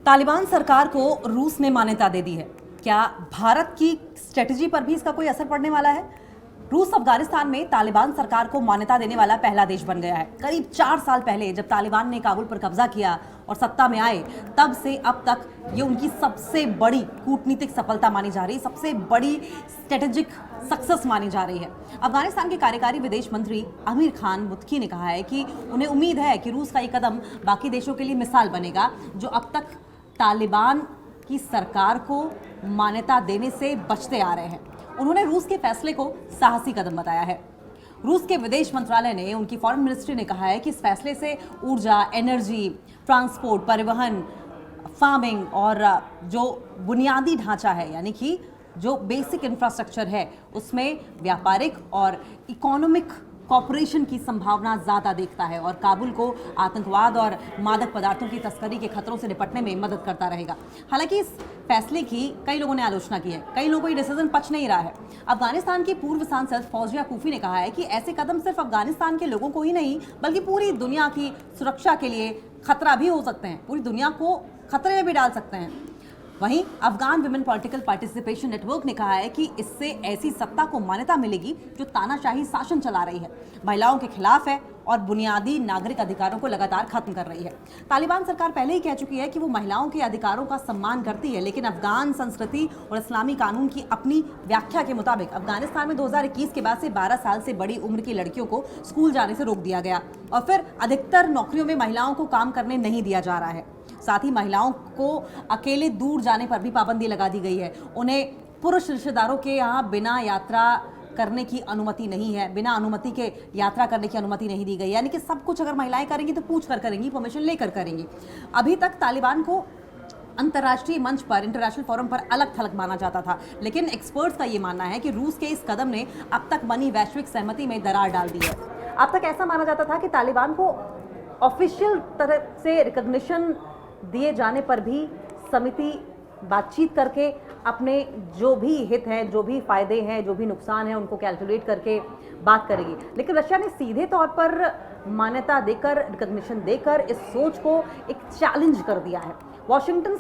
तालिबान सरकार को रूस ने मान्यता दे दी है। क्या भारत की स्ट्रेटजी पर भी इसका कोई असर पड़ने वाला है? रूस अफगानिस्तान में तालिबान सरकार को मान्यता देने वाला पहला देश बन गया है। करीब 4 साल पहले जब तालिबान ने काबुल पर कब्जा किया और सत्ता में आए, तब से अब तक ये उनकी सबसे बड़ी कूटनीतिक सफलता मानी जा रही है, सबसे बड़ी स्ट्रेटेजिक सक्सेस मानी जा रही है। अफगानिस्तान के कार्यकारी विदेश मंत्री आमिर खान मुत्की ने कहा है कि उन्हें उम्मीद है कि रूस का ये कदम बाकी देशों के लिए मिसाल बनेगा जो अब तक तालिबान की सरकार को मान्यता देने से बचते आ रहे हैं। उन्होंने रूस के फैसले को साहसी कदम बताया है। रूस के विदेश मंत्रालय ने, उनकी फॉरेन मिनिस्ट्री ने कहा है कि इस फैसले से ऊर्जा, एनर्जी, ट्रांसपोर्ट, परिवहन, फार्मिंग और जो बुनियादी ढांचा है, यानी कि जो बेसिक इंफ्रास्ट्रक्चर है, उसमें व्यापारिक और इकोनॉमिक कॉपरेशन की संभावना ज़्यादा देखता है और काबुल को आतंकवाद और मादक पदार्थों की तस्करी के खतरों से निपटने में मदद करता रहेगा। हालांकि इस फैसले की कई लोगों ने आलोचना की है, कई लोगों को ये डिसीजन पच नहीं रहा है। अफगानिस्तान की पूर्व सांसद फौजिया कूफी ने कहा है कि ऐसे कदम सिर्फ अफगानिस्तान के लोगों को ही नहीं बल्कि पूरी दुनिया की सुरक्षा के लिए खतरा भी हो सकते हैं, पूरी दुनिया को खतरे में भी डाल सकते हैं। वहीं Afghan women political participation network ने कहा है कि इससे ऐसी सत्ता को मान्यता मिलेगी जो तानाशाही शासन चला रही है, महिलाओं के खिलाफ है और बुनियादी नागरिक अधिकारों को लगातार खत्म कर रही है। तालिबान सरकार पहले ही कह चुकी है कि वो महिलाओं के अधिकारों का सम्मान करती है, लेकिन अफगान संस्कृति और इस्लामी कानून की अपनी व्याख्या के मुताबिक अफगानिस्तान में 2021 के बाद से 12 साल से बड़ी उम्र की लड़कियों को स्कूल जाने से रोक दिया गया और फिर अधिकतर नौकरियों में महिलाओं को काम करने नहीं दिया जा रहा है। साथ ही महिलाओं को अकेले दूर जाने पर भी पाबंदी लगा दी गई है। उन्हें पुरुष रिश्तेदारों के यहाँ बिना यात्रा करने की अनुमति नहीं है, बिना अनुमति के यात्रा करने की अनुमति नहीं दी गई। यानी कि सब कुछ अगर महिलाएं करेंगी तो पूछ कर करेंगी, परमिशन लेकर करेंगी। अभी तक तालिबान को अंतर्राष्ट्रीय मंच पर, इंटरनेशनल फोरम पर अलग थलग माना जाता था, लेकिन एक्सपर्ट्स का ये मानना है कि रूस के इस कदम ने अब तक बनी वैश्विक सहमति में दरार डाल दी है। अब तक ऐसा माना जाता था कि तालिबान को ऑफिशियल तरह से रिकॉग्निशन दिए जाने पर भी समिति बातचीत करके अपने जो भी हित हैं, जो भी फायदे हैं, जो भी नुकसान है, उनको कैलकुलेट करके बात करेगी। लेकिन रशिया ने सीधे तौर पर मान्यता देकर, रिकॉग्निशन देकर इस सोच को एक चैलेंज कर दिया है। वॉशिंगटन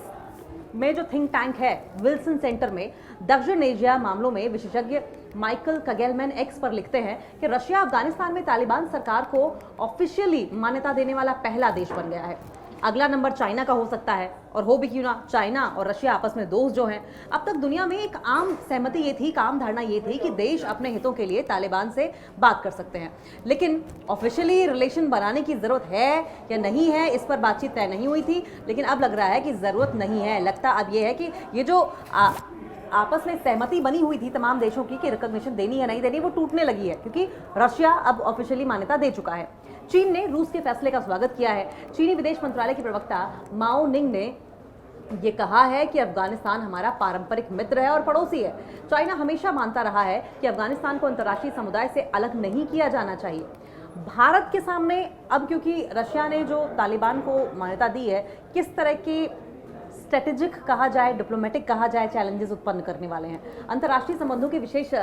में जो थिंक टैंक है विल्सन सेंटर में दक्षिण एशिया मामलों में विशेषज्ञ माइकल कगेलमैन एक्स पर लिखते हैं कि रशिया अफगानिस्तान में तालिबान सरकार को ऑफिशियली मान्यता देने वाला पहला देश बन गया है। अगला नंबर चाइना का हो सकता है, और हो भी क्यों ना, चाइना और रशिया आपस में दोस्त जो हैं। अब तक दुनिया में एक आम सहमति ये थी, आम धारणा ये थी कि देश अपने हितों के लिए तालिबान से बात कर सकते हैं, लेकिन ऑफिशियली रिलेशन बनाने की जरूरत है या नहीं है, इस पर बातचीत तय नहीं हुई थी। लेकिन अब लग रहा है कि जरूरत नहीं है। लगता अब ये है कि ये जो आपस में सहमति बनी हुई थी तमाम देशों की कि रिकॉग्निशन देनी या नहीं देनी, वो टूटने लगी है, क्योंकि रशिया अब ऑफिशियली मान्यता दे चुका है। चीन ने रूस के फैसले का स्वागत किया है। चीनी विदेश मंत्रालय के प्रवक्ता माओ निंग ने ये कहा है कि अफगानिस्तान हमारा पारंपरिक मित्र है और पड़ोसी है। चाइना हमेशा मानता रहा है कि अफगानिस्तान को अंतर्राष्ट्रीय समुदाय से अलग नहीं किया जाना चाहिए। भारत के सामने अब, क्योंकि रशिया ने जो तालिबान को मान्यता दी है, किस तरह की स्ट्रेटेजिक कहा जाए, डिप्लोमेटिक कहा जाए, चैलेंजेस उत्पन्न करने वाले हैं। अंतर्राष्ट्रीय संबंधों के विशेष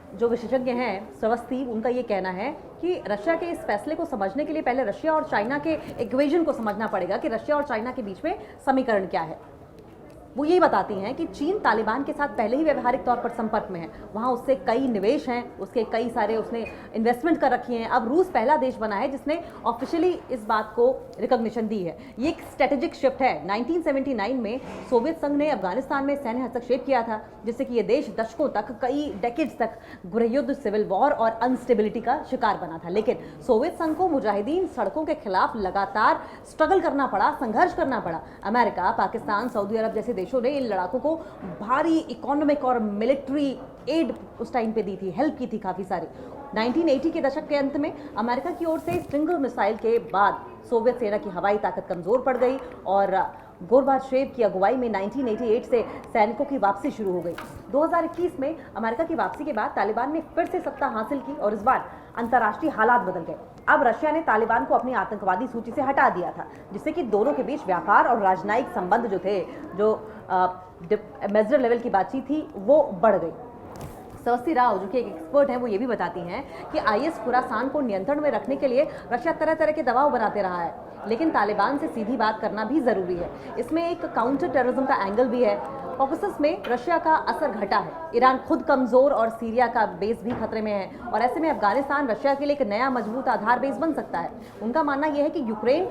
जो विशेषज्ञ हैं श्रवस्ती, उनका ये कहना है कि रशिया के इस फैसले को समझने के लिए पहले रशिया और चाइना के इक्वेशन को समझना पड़ेगा कि रशिया और चाइना के बीच में समीकरण क्या है। वो यही बताती हैं कि चीन तालिबान के साथ पहले ही व्यवहारिक तौर पर संपर्क में है, वहाँ उससे कई निवेश हैं, उसके कई सारे उसने इन्वेस्टमेंट कर रखी हैं। अब रूस पहला देश बना है जिसने ऑफिशियली इस बात को रिकॉग्निशन दी है। ये एक स्ट्रेटेजिक शिफ्ट है। 1979 में सोवियत संघ ने अफगानिस्तान में सैन्य हस्तक्षेप किया था, जिससे कि ये देश दशकों तक, कई डेकेड्स तक गृहयुद्ध, सिविल वॉर और अनस्टेबिलिटी का शिकार बना था। लेकिन सोवियत संघ को मुजाहिदीन सड़कों के खिलाफ लगातार स्ट्रगल करना पड़ा, संघर्ष करना पड़ा। अमेरिका, पाकिस्तान, सऊदी अरब जैसे देशों ने इन लड़ाकों को भारी इकोनॉमिक और मिलिट्री एड उस टाइम पे दी थी, हेल्प की थी काफी सारी। 1980 के दशक के अंत में अमेरिका की ओर से स्टिंगर मिसाइल के बाद सोवियत सेना की हवाई ताकत कमजोर पड़ गई और गोरबाचेव की अगुवाई में 1988 से सैनिकों की वापसी शुरू हो गई। 2021 में अमेरिका की वापसी के बाद तालिबान ने फिर से सत्ता हासिल की और इस बार अंतर्राष्ट्रीय हालात बदल गए। अब रशिया ने तालिबान को अपनी आतंकवादी सूची से हटा दिया था, जिससे कि दोनों के बीच व्यापार और राजनयिक संबंध जो थे, जो मेजर लेवल की बातचीत थी, वो बढ़ गई। स्वस्ति राव जो कि एक एक्सपर्ट हैं वो ये भी बताती हैं कि आईएस खुरासान को नियंत्रण में रखने के लिए रशिया तरह तरह के दबाव बनाते रहा है, लेकिन तालिबान से सीधी बात करना भी जरूरी है। इसमें एक काउंटर टेररिज्म का एंगल भी है। कॉकेसस में रशिया का असर घटा है, ईरान खुद कमजोर और सीरिया का बेस भी खतरे में है, और ऐसे में अफगानिस्तान रशिया के लिए एक नया मजबूत आधार बेस बन सकता है। उनका मानना यह है कि यूक्रेन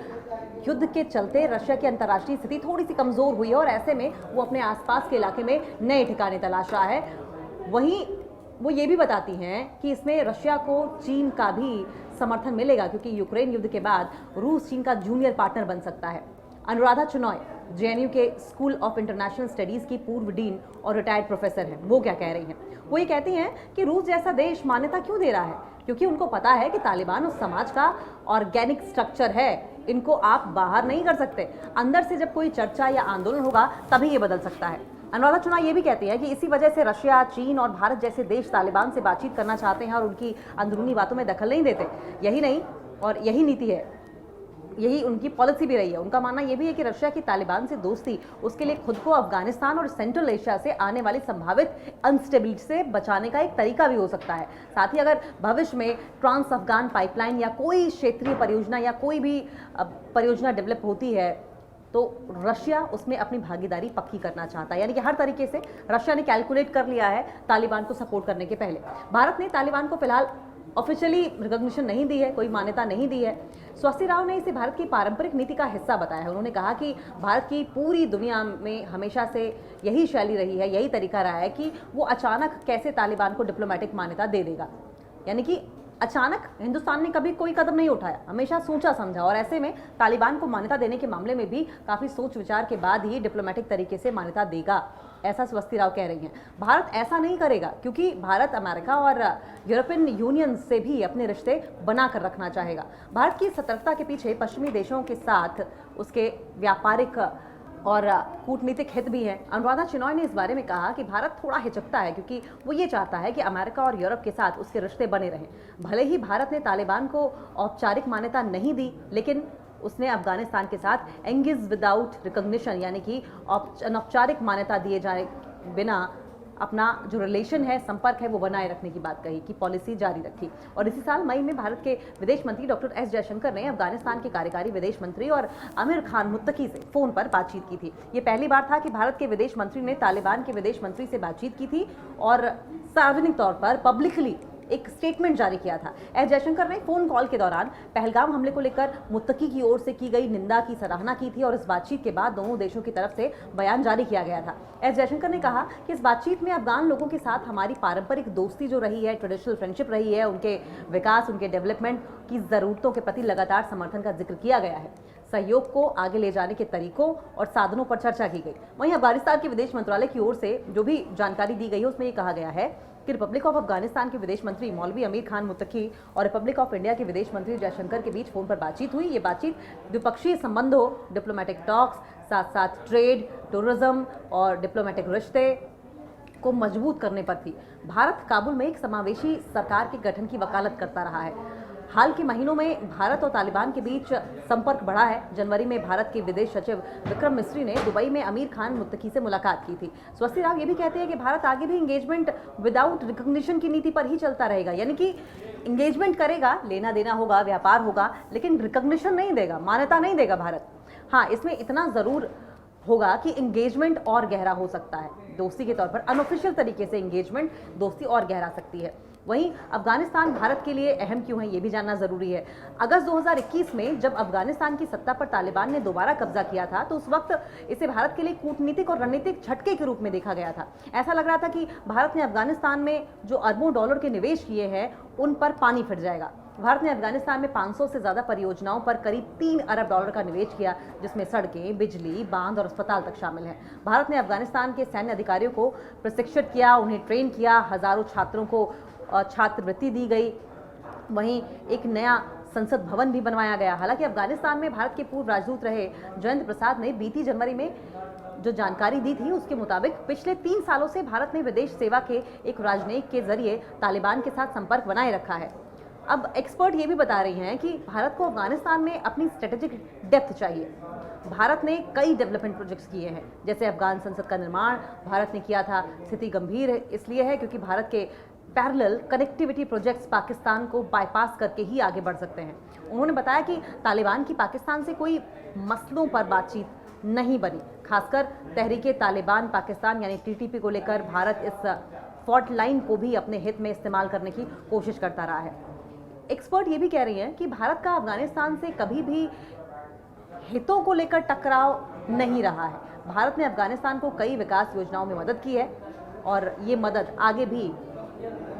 युद्ध के चलते रशिया की अंतर्राष्ट्रीय स्थिति थोड़ी सी कमजोर हुई है और ऐसे में वो अपने आसपास के इलाके में नए ठिकाने तलाश रहा है। वहीं वो ये भी बताती हैं कि इसमें रशिया को चीन का भी समर्थन मिलेगा, क्योंकि यूक्रेन युद्ध के बाद रूस चीन का जूनियर पार्टनर बन सकता है। अनुराधा चुनॉय जेएनयू के स्कूल ऑफ इंटरनेशनल स्टडीज की पूर्व डीन और रिटायर्ड प्रोफेसर हैं। वो क्या कह रही हैं? वो ये कहती हैं कि रूस जैसा देश मान्यता क्यों दे रहा है, क्योंकि उनको पता है कि तालिबान उस समाज का ऑर्गेनिक स्ट्रक्चर है, इनको आप बाहर नहीं कर सकते। अंदर से जब कोई चर्चा या आंदोलन होगा तभी ये बदल सकता है। अनुराधा चुना ये भी कहती है कि इसी वजह से रशिया, चीन और भारत जैसे देश तालिबान से बातचीत करना चाहते हैं और उनकी अंदरूनी बातों में दखल नहीं देते। यही नहीं, और यही नीति है, यही उनकी पॉलिसी भी रही है। उनका मानना यह भी है कि रशिया की तालिबान से दोस्ती उसके लिए खुद को अफगानिस्तान और सेंट्रल एशिया से आने वाली संभावित अनस्टेबिलिटी से बचाने का एक तरीका भी हो सकता है। साथ ही अगर भविष्य में ट्रांस अफगान पाइपलाइन या कोई क्षेत्रीय परियोजना या कोई भी परियोजना डेवलप होती है तो रशिया उसमें अपनी भागीदारी पक्की करना चाहता है। यानी कि हर तरीके से रशिया ने कैलकुलेट कर लिया है तालिबान को सपोर्ट करने के पहले। भारत ने तालिबान को फिलहाल ऑफिशियली रिकॉग्निशन नहीं दी है, कोई मान्यता नहीं दी है। स्वस्ति राव ने इसे भारत की पारंपरिक नीति का हिस्सा बताया है। उन्होंने कहा कि भारत की पूरी दुनिया में हमेशा से यही शैली रही है, यही तरीका रहा है कि वो अचानक कैसे तालिबान को डिप्लोमेटिक मान्यता दे देगा। यानी कि अचानक हिंदुस्तान ने कभी कोई कदम नहीं उठाया, हमेशा सोचा समझा, और ऐसे में तालिबान को मान्यता देने के मामले में भी काफ़ी सोच विचार के बाद ही डिप्लोमेटिक तरीके से मान्यता देगा, ऐसा स्वस्ति राव कह रही हैं। भारत ऐसा नहीं करेगा क्योंकि भारत अमेरिका और यूरोपियन यूनियन से भी अपने रिश्ते बनाकर रखना चाहेगा। भारत की सतर्कता के पीछे पश्चिमी देशों के साथ उसके व्यापारिक और कूटनीतिक हित भी हैं। अनुराधा चिनॉय ने इस बारे में कहा कि भारत थोड़ा हिचकता है क्योंकि वो ये चाहता है कि अमेरिका और यूरोप के साथ उसके रिश्ते बने रहें। भले ही भारत ने तालिबान को औपचारिक मान्यता नहीं दी, लेकिन उसने अफगानिस्तान के साथ एंगेज विदाउट रिकॉग्निशन यानी कि अनौपचारिक मान्यता दिए जाए बिना अपना जो रिलेशन है, संपर्क है, वो बनाए रखने की बात कही, कि पॉलिसी जारी रखी। और इसी साल मई में भारत के विदेश मंत्री डॉक्टर एस जयशंकर ने अफगानिस्तान के कार्यकारी विदेश मंत्री और आमिर खान मुत्तकी से फोन पर बातचीत की थी। ये पहली बार था कि भारत के विदेश मंत्री ने तालिबान के विदेश मंत्री से बातचीत की थी और सार्वजनिक तौर पर पब्लिकली एक स्टेटमेंट जारी किया था। एस जयशंकर ने फोन कॉल के दौरान पहलगाम हमले को लेकर मुत्तकी की ओर से की गई निंदा की सराहना की थी और इस बातचीत के बाद दोनों देशों की तरफ से बयान जारी किया गया था। एस जयशंकर ने कहा कि इस बातचीत में अफगान लोगों के साथ हमारी पारंपरिक दोस्ती जो रही है, ट्रेडिशनल फ्रेंडशिप रही है, उनके विकास, उनके डेवलपमेंट की ज़रूरतों के प्रति लगातार समर्थन का जिक्र किया गया है। सहयोग को आगे ले जाने के तरीकों और साधनों पर चर्चा की गई। वहीं अफगानिस्तान के विदेश मंत्रालय की ओर से जो भी जानकारी दी गई है उसमें ये कहा गया है कि रिपब्लिक ऑफ अफगानिस्तान के विदेश मंत्री मौलवी आमिर खान मुत्तकी और रिपब्लिक ऑफ इंडिया के विदेश मंत्री जयशंकर के बीच फोन पर बातचीत हुई। ये बातचीत द्विपक्षीय संबंधों, डिप्लोमेटिक टॉक्स, साथ साथ ट्रेड, टूरिज्म और डिप्लोमेटिक रिश्ते को मजबूत करने पर थी। भारत काबुल में एक समावेशी सरकार के गठन की वकालत करता रहा है। हाल के महीनों में भारत और तालिबान के बीच संपर्क बढ़ा है। जनवरी में भारत के विदेश सचिव विक्रम मिस्री ने दुबई में आमिर खान मुत्तकी से मुलाकात की थी। स्वस्ति राव ये भी कहते हैं कि भारत आगे भी एंगेजमेंट विदाउट रिकॉग्निशन की नीति पर ही चलता रहेगा। यानी कि एंगेजमेंट करेगा, लेना देना होगा, व्यापार होगा, लेकिन रिकॉग्निशन नहीं देगा, मान्यता नहीं देगा भारत। हाँ, इसमें इतना ज़रूर होगा कि एंगेजमेंट और गहरा हो सकता है। दोस्ती के तौर पर अनऑफिशियल तरीके से एंगेजमेंट, दोस्ती और गहरा सकती है। वहीं अफगानिस्तान भारत के लिए अहम क्यों है, ये भी जानना जरूरी है। अगस्त 2021 में जब अफगानिस्तान की सत्ता पर तालिबान ने दोबारा कब्जा किया था तो उस वक्त इसे भारत के लिए कूटनीतिक और रणनीतिक झटके के रूप में देखा गया था। ऐसा लग रहा था कि भारत ने अफगानिस्तान में जो अरबों डॉलर के निवेश किए हैं उन पर पानी फिर जाएगा। भारत ने अफगानिस्तान में 500 से ज़्यादा परियोजनाओं पर करीब 3 अरब डॉलर का निवेश किया, जिसमें सड़कें, बिजली, बांध और अस्पताल तक शामिल हैं। भारत ने अफगानिस्तान के सैन्य अधिकारियों को प्रशिक्षित किया, उन्हें ट्रेन किया, हजारों छात्रों को छात्रवृत्ति दी गई। वहीं एक नया संसद भवन भी बनवाया गया। हालांकि अफगानिस्तान में भारत के पूर्व राजदूत रहे जयंत प्रसाद ने बीती जनवरी में जो जानकारी दी थी उसके मुताबिक पिछले 3 सालों से भारत ने विदेश सेवा के एक राजनयिक के जरिए तालिबान के साथ संपर्क बनाए रखा है। अब एक्सपर्ट ये भी बता रही हैं कि भारत को अफगानिस्तान में अपनी स्ट्रेटेजिक डेप्थ चाहिए। भारत ने कई डेवलपमेंट प्रोजेक्ट्स किए हैं, जैसे अफगान संसद का निर्माण भारत ने किया था। स्थिति गंभीर इसलिए है क्योंकि भारत के पैरेलल कनेक्टिविटी प्रोजेक्ट्स पाकिस्तान को बाईपास करके ही आगे बढ़ सकते हैं। उन्होंने बताया कि तालिबान की पाकिस्तान से कोई मसलों पर बातचीत नहीं बनी, खासकर तहरीके तालिबान पाकिस्तान यानी टीटीपी को लेकर भारत इस फॉल्ट लाइन को भी अपने हित में इस्तेमाल करने की कोशिश करता रहा है। एक्सपर्ट ये भी कह रही हैं कि भारत का अफगानिस्तान से कभी भी हितों को लेकर टकराव नहीं रहा है। भारत ने अफगानिस्तान को कई विकास योजनाओं में मदद की है और ये मदद आगे भी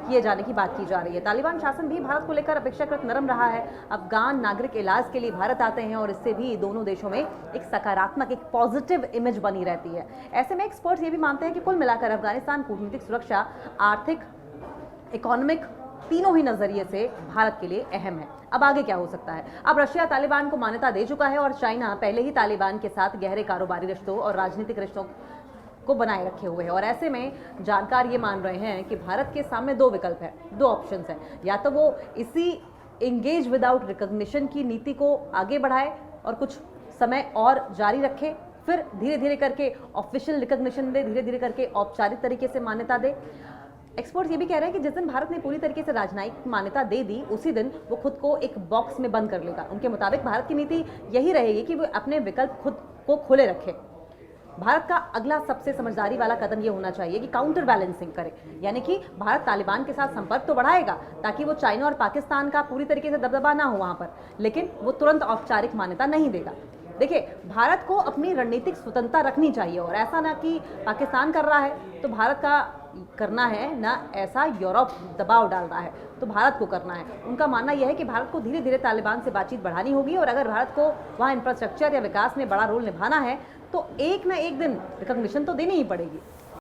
किए जाने की बात की जा रही है। तालिबान शासन भी भारत को लेकर अपेक्षाकृत नरम रहा है। अफगान नागरिक इलाज के लिए भारत आते हैं और इससे भी दोनों देशों में एक सकारात्मक, एक पॉजिटिव इमेज बनी रहती है। ऐसे में एक्सपर्ट्स ये भी मानते हैं कि कुल मिलाकर अफगानिस्तान कूटनीतिक सुरक्षा, आर्थिक, इकोनॉमिक तीनों ही नजरिए से भारत के लिए अहम है। अब आगे क्या हो सकता है? अब रशिया तालिबान को मान्यता दे चुका है और चाइना पहले ही तालिबान के साथ गहरे कारोबारी रिश्तों और राजनीतिक रिश्तों को बनाए रखे हुए हैं और ऐसे में जानकार ये मान रहे हैं कि भारत के सामने दो विकल्प है, दो ऑप्शंस हैं। या तो वो इसी एंगेज विदाउट रिकॉग्निशन की नीति को आगे बढ़ाए और कुछ समय और जारी रखे, फिर धीरे धीरे करके ऑफिशियल रिकॉग्निशन दे, धीरे धीरे करके औपचारिक तरीके से मान्यता दे। एक्सपर्ट्स ये भी कह रहे हैं कि जिस दिन भारत ने पूरी तरीके से राजनयिक मान्यता दे दी, उसी दिन वो खुद को एक बॉक्स में बंद कर लेगा। उनके मुताबिक भारत की नीति यही रहेगी कि वो अपने विकल्प खुद को खुले रखे। भारत का अगला सबसे समझदारी वाला कदम ये होना चाहिए कि काउंटर बैलेंसिंग करे, यानी कि भारत तालिबान के साथ संपर्क तो बढ़ाएगा ताकि वो चाइना और पाकिस्तान का पूरी तरीके से दबदबा ना हो वहां पर, लेकिन वो तुरंत औपचारिक मान्यता नहीं देगा। देखिए, भारत को अपनी रणनीतिक स्वतंत्रता रखनी चाहिए और ऐसा ना कि पाकिस्तान कर रहा है तो भारत का करना है, ना ऐसा यूरोप दबाव डाल रहा है तो भारत को करना है। उनका मानना यह है कि भारत को धीरे धीरे तालिबान से बातचीत बढ़ानी होगी और अगर भारत को वहाँ इंफ्रास्ट्रक्चर या विकास में बड़ा रोल निभाना है तो एक ना एक दिन रिकॉग्निशन तो देनी ही पड़ेगी।